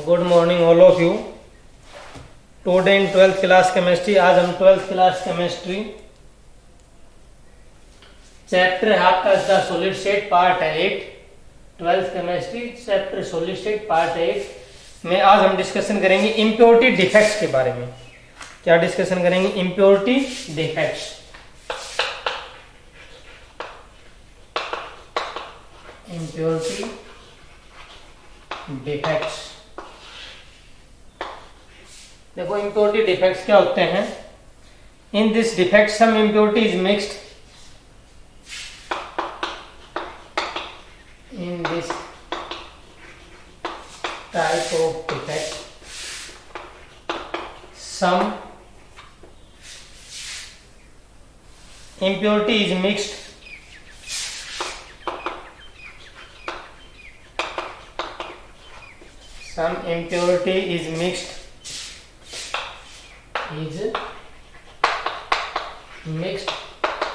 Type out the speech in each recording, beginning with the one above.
Good morning all of you. Today in 12th class chemistry, आज हम 12th class chemistry chapter है आपका the solid state part 8, 12th chemistry chapter solid state part 8 में आज हम discussion करेंगे impurity defects के बारे में। क्या डिस्कशन करेंगे? Impurity defects. Impurity defects. देखो इम्प्योरिटी डिफेक्ट्स क्या होते हैं। In this defect some impurity is mixed in this type of defect some impurity is mixed, some impurity is mixed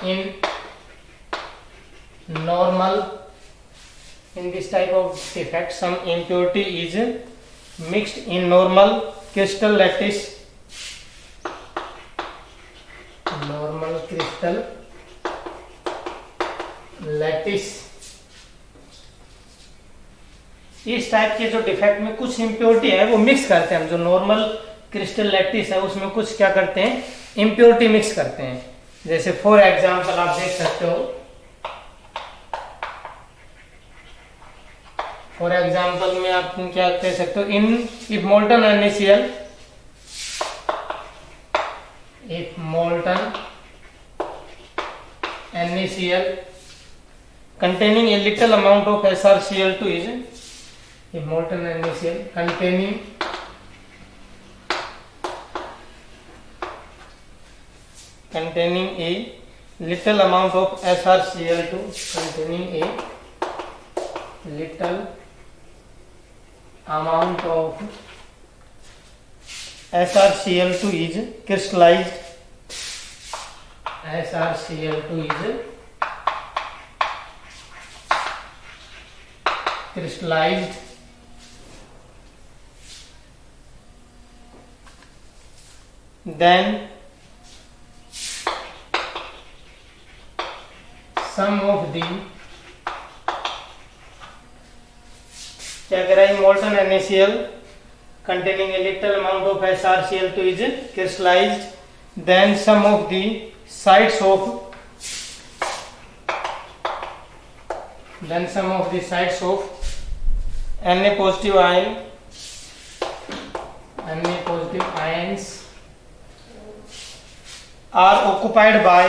in normal. In this type of defect some impurity is mixed in normal crystal lattice, normal crystal lattice। इस type के जो defect में कुछ impurity है वो mix करते हैं हम, जो नॉर्मल क्रिस्टल लैटिस है उसमें कुछ क्या करते हैं, इम्प्योरिटी मिक्स करते हैं। जैसे फॉर एग्जांपल आप देख सकते हो, फॉर एग्जाम्पल में आप क्या कह सकते हो, in if molten NaCl, if molten NaCl containing a little amount of SrCl2 is, if molten NaCl containing a little amount of SrCl2, containing a little amount of SrCl2 is crystallized, SrCl2 is crystallized, then some of the क्या कह रहा है, molten NaCl containing a little amount of SrCl2 is crystallized, then some of the sites of Na positive ions are occupied by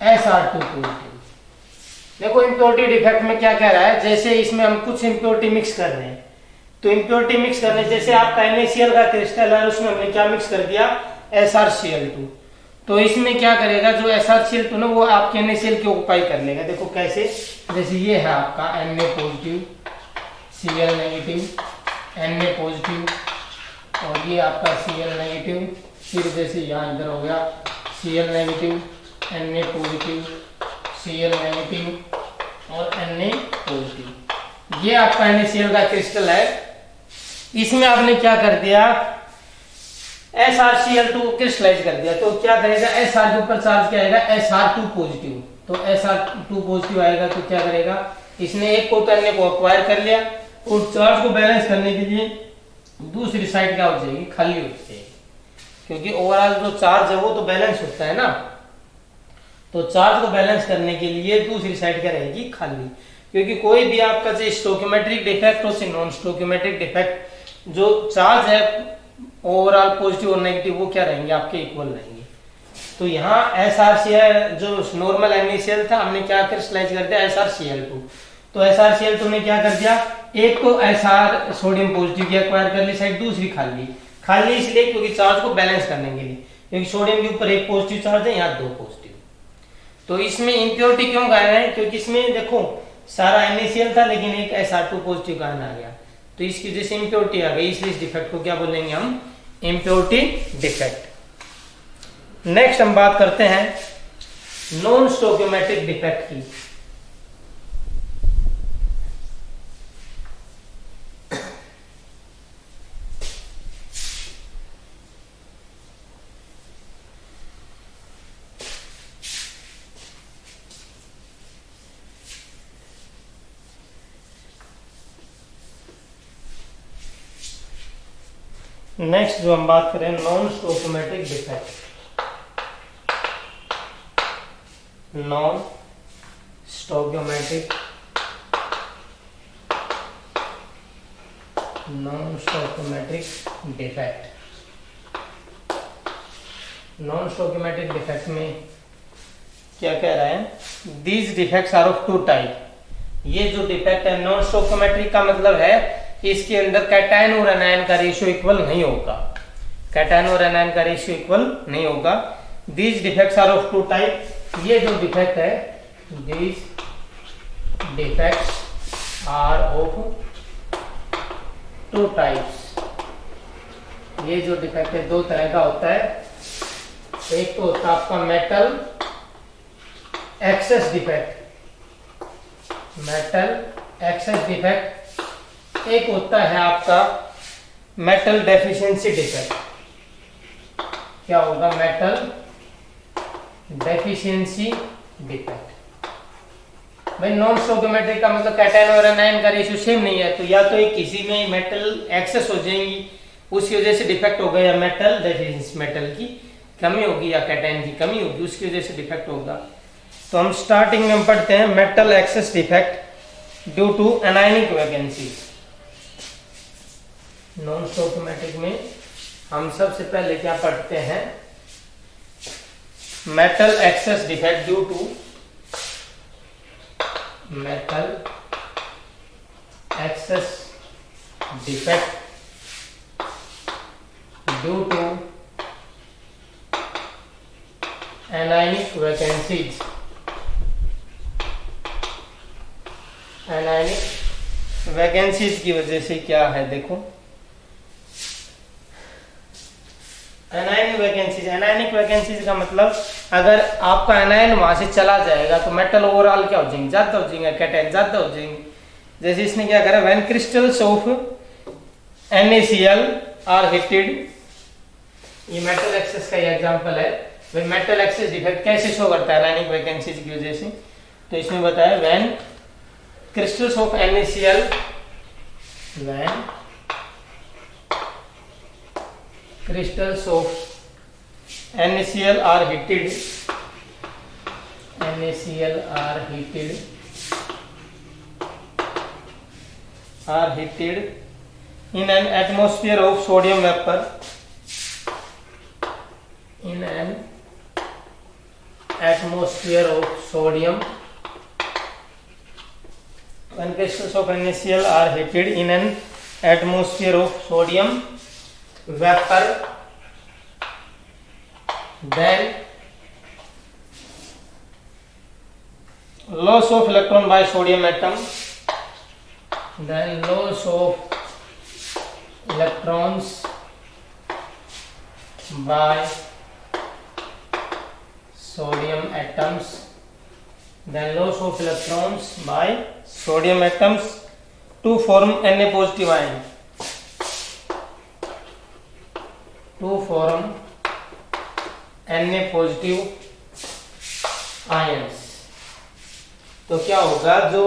Sr2 positive. देखो impurity defect में क्या कह रहा है, जैसे इसमें हम कुछ इम्प्योरिटी मिक्स कर रहे हैं, तो इम्प्योरिटी मिक्स करने जैसे आपका NaCl का क्रिस्टल है उसमें हमने क्या मिक्स कर दिया, SrCl2। तो इसमें क्या करेगा, जो SrCl2 ना वो आपके NaCl की ऑक्युपाई कर लेगा। देखो कैसे, जैसे ये है आपका Na positive Cl negative, Na positive और ये आपका Cl नेगेटिव, फिर जैसे यहाँ इधर हो गया Cl negative Na positive Cl negative और Na पॉजिटिव। ये आपका NaCl का क्रिस्टल है, इसमें आपने क्या कर दिया, SrCl2 क्रिस्टलाइज कर दिया। तो क्या करेगा, Sr के ऊपर चार्ज क्या आएगा, Sr2 पॉजिटिव। तो Sr2 पॉजिटिव आएगा तो क्या करेगा, इसने एक प्रोटॉन को एक्वायर कर लिया और चार्ज को बैलेंस करने के लिए दूसरी साइड क्या हो जाएगी, खाली हो जाएगी, क्योंकि ओवरऑल जो चार्ज है वो तो बैलेंस होता है ना। तो चार्ज को बैलेंस करने के लिए दूसरी साइड क्या रहेगी, खाली। क्योंकि कोई भी आपका जो स्टोइकियोमेट्रिक डिफेक्ट और नॉन स्टोइकियोमेट्रिक डिफेक्ट, जो चार्ज है ओवरऑल पॉजिटिव और नेगेटिव वो क्या रहेंगे, आपके इक्वल रहेंगे। तो यहाँ SrCl जो नॉर्मल NaCl था हमने क्या क्रिस्टलाइज कर दिया, SrCl2। तो SrCl2 ने क्या कर दिया, एक तो Sr सोडियम पॉजिटिव की एक्वायर कर ली साइड, दूसरी खाली इसलिए क्योंकि चार्ज को बैलेंस करने के लिए, क्योंकि सोडियम के ऊपर एक पॉजिटिव चार्ज है, यहाँ दो पॉजिटिव। तो इसमें इम्प्योरिटी क्यों कह रहे हैं, क्योंकि इसमें देखो सारा NaCl था लेकिन एक Sr2 पॉजिटिव का आ गया, तो इसकी वजह से इम्प्योरिटी आ गई, इसलिए इस डिफेक्ट को क्या बोलेंगे हम, इम्प्योरिटी डिफेक्ट। नेक्स्ट हम बात करते हैं नॉन स्टोकियोमेट्रिक डिफेक्ट की। नेक्स्ट जो हम बात करें non stoichiometric defect. Non stoichiometric defect. Non stoichiometric defect में क्या कह रहा है, these defects are of two type. ये जो डिफेक्ट है नॉन स्टोकियोमेट्रिक का मतलब है इसके अंदर कैटायन और एनायन का रेशियो इक्वल नहीं होगा। कैटायन और एनायन का रेशियो इक्वल नहीं होगा। These defects are of two type. ये जो डिफेक्ट है, these defects are of two types. ये जो डिफेक्ट है दो तरह का होता है। एक तो होता है आपका metal excess defect, metal excess defect. एक होता है आपका मेटल डेफिशिएंसी डिफेक्ट। क्या होगा, मेटल डेफिशिएंसी डिफेक्ट। भाई नॉन स्टोकियोमेट्रिक का मतलब कैटायन और एनायन का रेशियो सेम नहीं है, तो या तो एक किसी में मेटल एक्सेस हो जाएंगी उसकी वजह से डिफेक्ट होगा, या मेटल डेफिशिएंसी मेटल की कमी होगी या कैटायन की कमी होगी उसकी वजह से डिफेक्ट होगा। तो हम स्टार्टिंग में पढ़ते हैं metal excess defect due to anionic vacancy. Non stoichiometric में हम सबसे पहले क्या पढ़ते हैं, metal excess defect due to metal excess defect due to anionic vacancies. Anionic vacancies की वजह से क्या है, देखो एनायनिक वैकेंसीज का मतलब अगर आपका एनायन वहां से चला जाएगा तो मेटल ओवरऑल क्या हो जाएंगे, ज्यादा हो जाएंगे, कैटायन ज्यादा हो जाएंगे। जैसे इसने क्या करा, when crystals of NaCl are heated, ये मेटल एक्सेस का एग्जांपल है। भाई मेटल एक्सेस डिफेक्ट कैसे शो करता है एनायनिक वैकेंसीज की वजह से, तो इसमें बताया when crystals of NaCl, when crystals of NaCl are heated, NaCl are heated in an atmosphere of sodium vapor, in an atmosphere of sodium, when crystals of NaCl are heated in an atmosphere of sodium vapor, then loss of electron by sodium atom, then loss of electrons by sodium atoms, then loss of electrons by sodium atoms to form Na positive ion, to form Na positive ions। तो क्या होगा, जो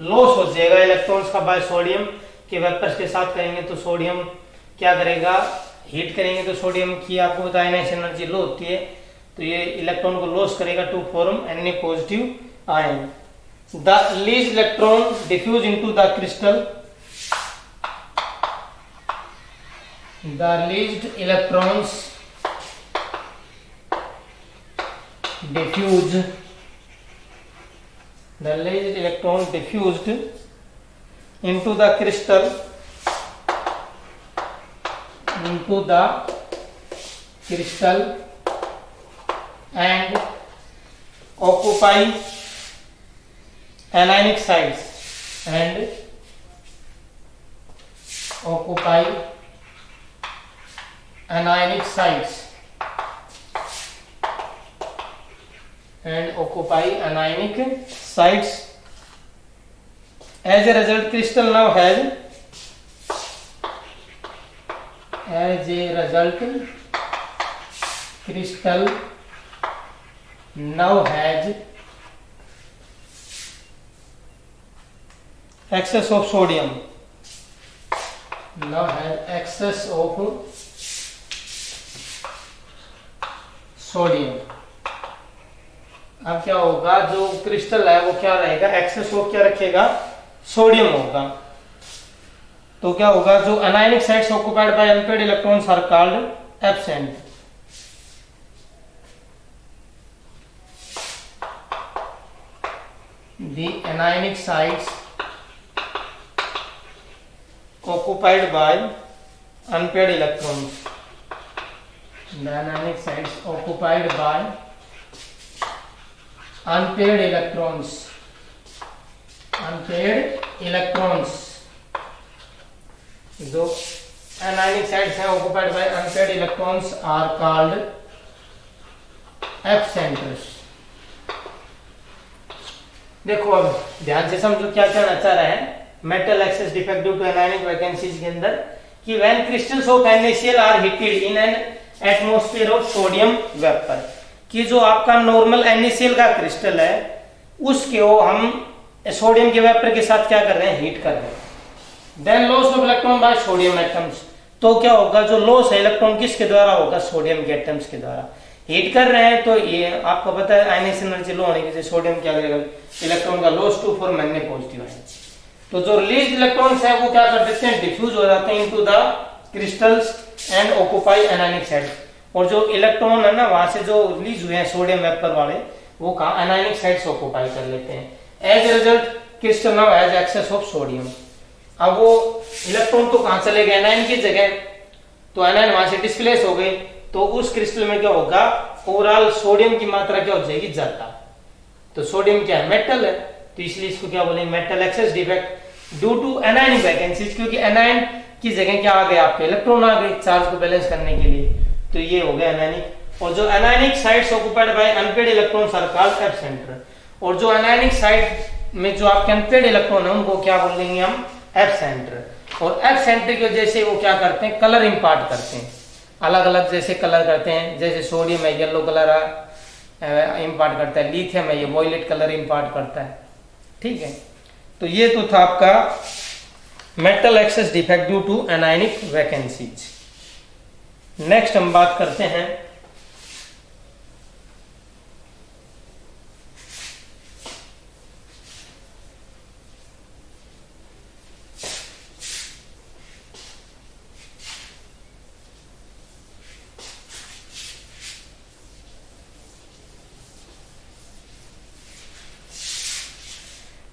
loss हो जाएगा electrons का bye sodium के vapours के साथ करेंगे तो सोडियम क्या करेगा, हीट करेंगे तो सोडियम की आपको पता है एनर्जी लो होती है, तो ये इलेक्ट्रॉन को लॉस करेगा to form Na positive ion। The least electron diffuse into the crystal, the least electrons diffused, the least electron diffused into the crystal, and occupy anionic sites, and occupy anionic sites and occupy anionic sites. As a result, crystal now has excess of sodium. Now has excess of sodium. अब क्या होगा, जो crystal है वो क्या रहेगा, access of क्या रखेगा, सोडियम होगा. तो क्या होगा, जो anionic sites occupied by unpaired electrons are called absent. The anionic sites occupied by unpaired electrons. The anionic sites occupied by unpaired electrons. जो anionic sites हैं occupied by unpaired electrons are called absenters. देखो अब ध्यान से समझो क्या कहना चाह रहा है. Metal excess defect due to anionic vacancies के अंदर कि when crystals of NaCl are heated in an atmosphere of sodium vapour, कि जो आपका नॉर्मल NaCl का क्रिस्टल है उसके वो हम सोडियम के वेपर के साथ क्या कर रहे हैं, हीट कर रहे हैं. Then loss of electron by sodium atoms. तो क्या होगा, जो लॉस है इलेक्ट्रॉन किसके द्वारा होगा, सोडियम के एटम्स के द्वारा. हीट कर रहे हैं तो ये आपको पता है आयनाइजेशन एनर्जी लो होने की वजह से सोडियम क्या करेगा, इलेक्ट्रॉन का लॉस टू फॉर मैग्ने पॉजिटिव आयन. तो जो रिलीज इलेक्ट्रॉन्स है वो क्या कर देते हैं, डिफ्यूज हो जाते हैं into the crystals and occupy anionic side. और जो इलेक्ट्रॉन है ना वहां से जो रिलीज हुए हैं सोडियम वेपर वाले, वो कहां, एनायनिक साइड्स ऑक्युपाई कर लेते हैं. As a result crystal now has excess of sodium. अब वो इलेक्ट्रॉन तो कहां चले गए, एनायन की जगह, तो एनायन वहां से डिस्प्लेस हो गए. तो उस क्रिस्टल में क्या होगा, ओवरऑल सोडियम की मात्रा क्या हो जाएगी, ज्यादा. तो सोडियम क्या है, मेटल है, तो इसलिए इसको क्या बोलेंगे, metal excess defect due to anionic vacancies. क्योंकि एनायन की जगह क्या आ गए, आपके इलेक्ट्रॉन आ गए चार्ज को बैलेंस करने के लिए. तो ये हो गया एनायनिक. और जो anionic sites occupied by unpaired electrons are called एब्सेंटर. और जो एनायनिक साइट में जो आपके अनपेड इलेक्ट्रॉन है उनको क्या बोलेंगे हम, एब्सेंटर. और एब्सेंटर की वजह से वो क्या करते हैं, कलर इंपार्ट करते हैं, अलग अलग जैसे कलर करते हैं. जैसे सोडियम है येलो कलर इंपार्ट करता है, लिथियम है ये वॉयलेट कलर इंपार्ट करता है. ठीक है, तो ये तो था आपका metal excess defect due to anionic vacancies. Next हम बात करते हैं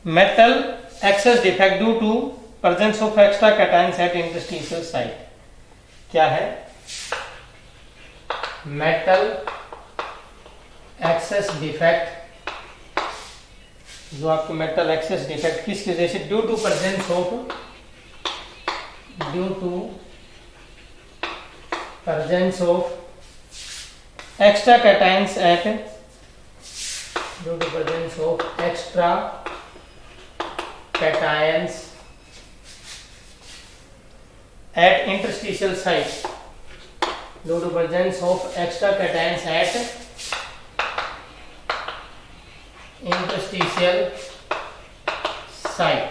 metal excess defect due to presence of extra cations at interstitial site. क्या है, मेटल एक्सेस डिफेक्ट, जो आपको मेटल एक्सेस डिफेक्ट किसकी वजह से, due to presence of extra cations at, due to presence of extra cations at interstitial site, due to presence of extra cations at interstitial site.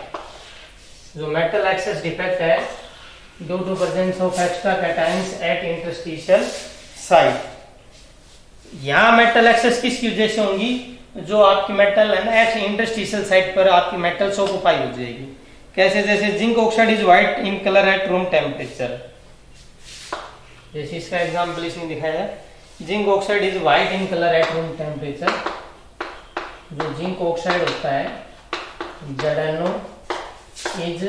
जो metal excess defect है due to presence of extra cations at interstitial site. यहां metal excess किसकी वजह से होंगी, जो आपकी metal है ना ऐसे इंटरस्टिशियल साइट पर आपकी मेटल्स ऑक्युपाई हो जाएगी. कैसे, जैसे zinc oxide is white in colour at room temperature. जैसे इसका एग्जांपल इसमें दिखाया है, zinc oxide is white in colour at room temperature. जो जिंक ऑक्साइड होता है ZnO is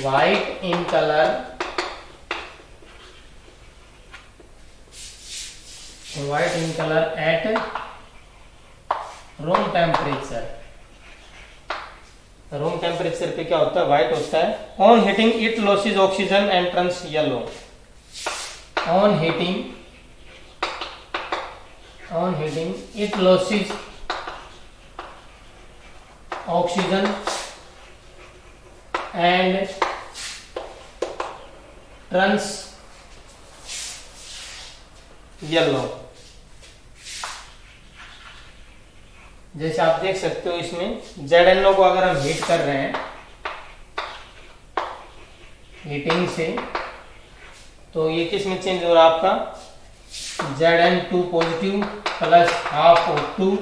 white in colour at room temperature. Room temperature पे क्या होता है, व्हाइट होता है. On heating it losses oxygen and turns yellow. On heating on heating it loses oxygen and turns yellow। जैसे आप देख सकते हो इसमें ZnO को अगर हम हीट कर रहे हैं हीटिंग से, तो ये किस में चेंज हो रहा है आपका Zn2 positive plus half O2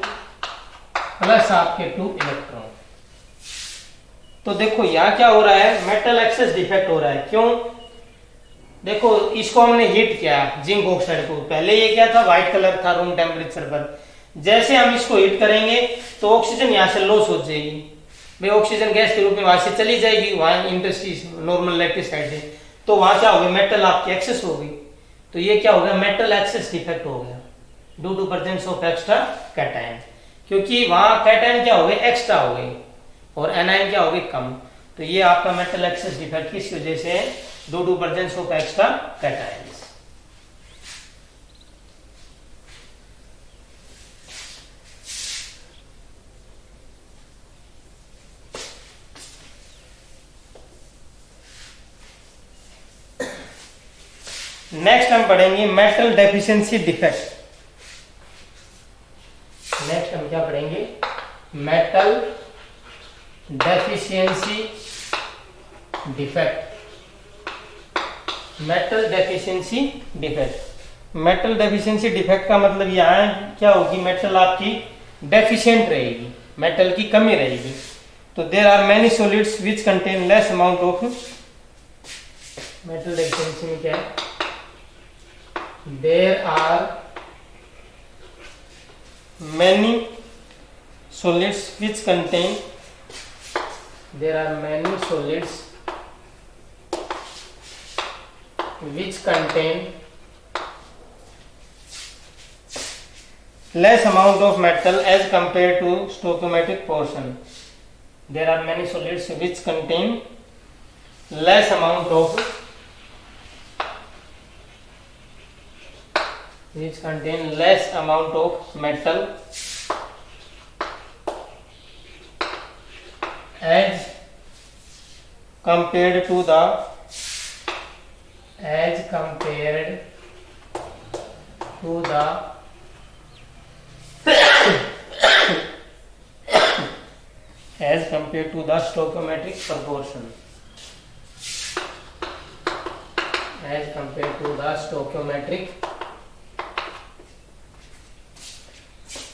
plus आपके 2 इलेक्ट्रॉन। तो देखो यहाँ क्या हो रहा है, मेटल एक्सेस डिफेक्ट हो रहा है। क्यों? देखो इसको हमने हीट किया जिंक ऑक्साइड को, पहले ये क्या था व्हाइट कलर था रूम टेम्परेचर पर। जैसे हम इसको हीट करेंगे तो ऑक्सीजन यहाँ से लॉस हो जाएगी, भाई ऑक्सीजन गैस के रूप में वहां से चली जाएगी वहां इंडस्ट्रीज नॉर्मल लैक्टिक साइड से, तो वहां क्या हो गया मेटल आपकी एक्सेस हो गई। तो ये क्या हो गया मेटल एक्सेस डिफेक्ट हो गया due to presence of extra cation, क्योंकि वहां कैटायन क्या हो गए एक्स्ट्रा हो गई और एनायन क्या हो गई कम। तो ये आपका मेटल एक्सेस डिफेक्ट किस वजह से है, due to presence of extra cation. Next हम पढ़ेंगे मेटल डेफिशिएंसी डिफेक्ट। नेक्स्ट हम क्या पढ़ेंगे, metal deficiency defect. Metal deficiency defect, metal deficiency defect का मतलब यहाँ क्या होगी, मेटल आपकी डेफिशिएंट रहेगी, मेटल की कमी रहेगी। तो there are many solids which contain less amount of, metal deficiency में क्या है, there are many solids which contain, there are many solids which contain less amount of metal as compared to stoichiometric portion। there are many solids which contain less amount of, which contain less amount of metal as compared to the, as compared to the as compared to the stoichiometric proportion, as compared to the stoichiometric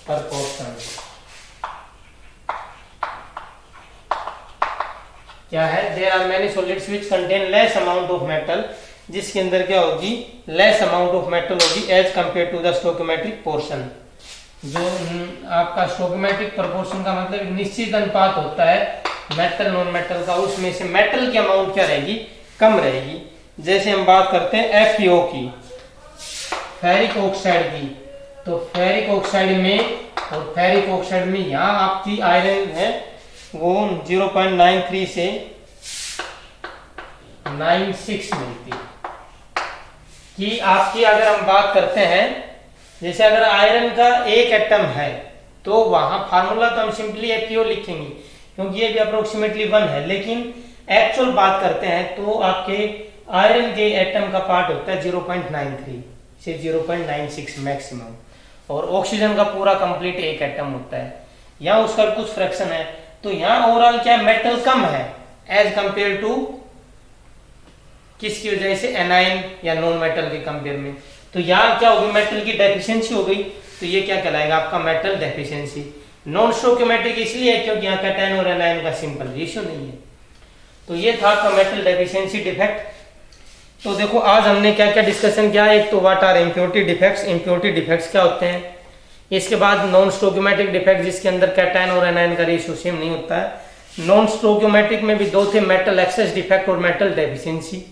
proportion। क्या है, there are many solids which contain less amount of metal, जिसके अंदर क्या होगी less amount of metal होगी as compare to the stoichiometric portion. जो आपका stoichiometric proportion का मतलब एक निश्चित अनुपात होता है मेटल नॉन मेटल का, उसमें से मेटल की अमाउंट क्या रहेगी कम रहेगी। जैसे हम बात करते हैं FeO की, फेरिक ऑक्साइड की, तो फेरिक ऑक्साइड में और फेरिक ऑक्साइड में यहाँ आपकी आयरन है वो 0.93 से 96 मिलती है। कि आपकी अगर हम बात करते हैं जैसे अगर आयरन का एक एटम है तो वहां फार्मूला तो हम सिंपली FeO लिखेंगे क्योंकि ये भी अप्रोक्सीमेटली 1 है, लेकिन एक्चुअल बात करते हैं तो आपके आयरन के एटम का पार्ट होता है 0.93 से 0.96 मैक्सिमम, और ऑक्सीजन का पूरा कंप्लीट एक एटम होता है। यहाँ उसका कुछ फ्रैक्शन है, तो यहाँ ओवरऑल क्या मेटल कम है एज कंपेयर टू किसकी वजह से एनाइन या नॉन मेटल के कंपेयर में। तो यहाँ क्या होगी मेटल की डेफिशिएंसी हो गई, तो ये क्या कहलाएगा आपका मेटल डेफिशिएंसी। नॉन स्टोइकोमेट्रिक इसलिए है क्योंकि यहाँ कैटायन और एनायन का सिंपल रेशियो नहीं है। तो ये था आपका मेटल डेफिशिएंसी डिफेक्ट। तो देखो आज हमने क्या क्या डिस्कशन किया, एक तो what are impurity defects, impurity defects क्या होते हैं, इसके बाद नॉन स्टोइकोमेट्रिक डिफेक्ट जिसके अंदर कैटायन और एनायन का रेशियो सेम नहीं होता है। नॉन स्टोइकोमेट्रिक में भी दो थे, मेटल एक्सेस डिफेक्ट और मेटल डेफिशिएंसी।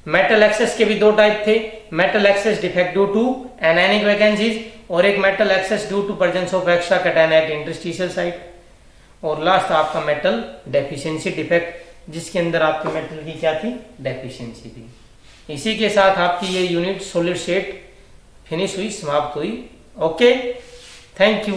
मेटल एक्सेस के भी दो टाइप थे, metal excess defect due to anionic vacancies और एक metal excess due to presence of extra cation at interstitial site. और लास्ट आपका मेटल डेफिशिएंसी डिफेक्ट जिसके अंदर आपके मेटल की क्या थी डेफिशिएंसी थी। इसी के साथ आपकी ये यूनिट सॉलिड स्टेट फिनिश हुई, समाप्त हुई। Okay, thank you.